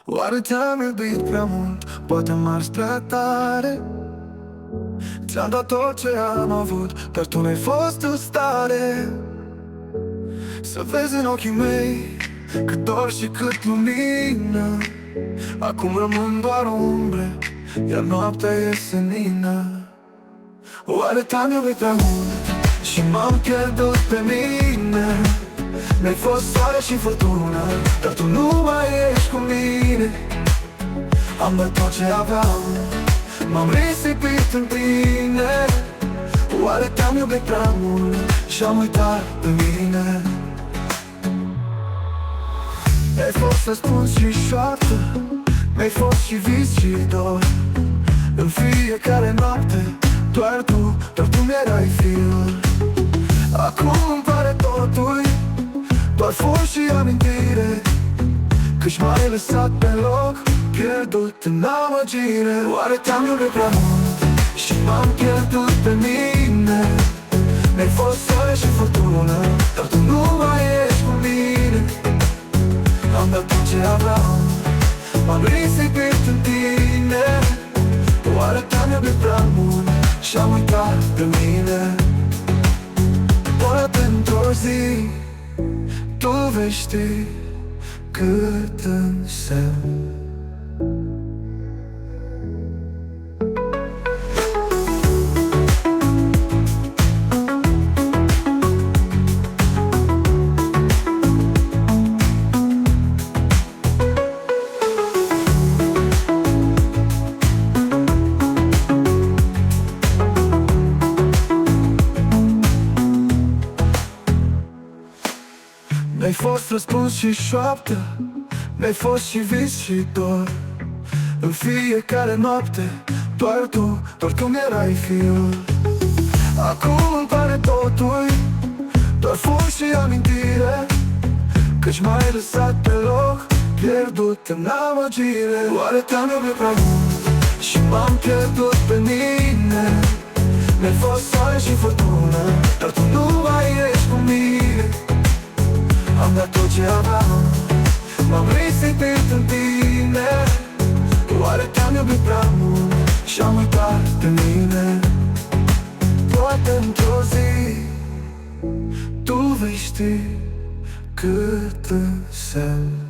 Oare te-am iubit prea mult? Poate m-ar prea tare. Ți-am dat tot ce am avut, dar tu n-ai fost în stare să vezi în ochii mei cât dor și cât lumină. Acum rămân doar umbre, iar noaptea e senină. Oare te-am iubit prea mult și m-am pierdut pe mine? Mi-ai fost soare și furtună, dar tu nu mai ești cu mine. Am dat tot ce aveam, m-am risipit în tine. Oare te-am iubit prea mult și-am uitat de mine? Mi-ai fost răspuns și șoaptă, mi-ai fost și vis și dor. În fiecare noapte, doar tu mi-erai fiul. Acum îmi pare totul doar foc și amintire, că-și m-ai lăsat pe loc, pierdut în amăgire. Oare te-am iubit prea mult și m-am pierdut pe mine? Mi-ai fost soare și furtună, dar tu nu mai ești cu mine. Am dat tot ce aveam, m-am risipit în tine. Oare te-am iubit prea mult și-am uitat de mine? Poate într-o zi tu vei ști cât însemn. Mi-ai fost răspuns și șoaptă, mi-ai fost și vis și dor. În fiecare noapte, doar tu mi-erai fiul. Acum îmi pare totul doar foc și amintire, că-și m-ai lăsat pe loc, pierdut în amăgire. Oare te-am iubit prea mult și m-am pierdut pe mine? Mi-ai fost soare și furtună, dar tu nu mai ești cu mine. Am dat tot ce aveam, m-am risipit în tine. Oare te-am iubit prea mult și-am uitat de mine? Poate într-o zi tu vei ști cât însemn.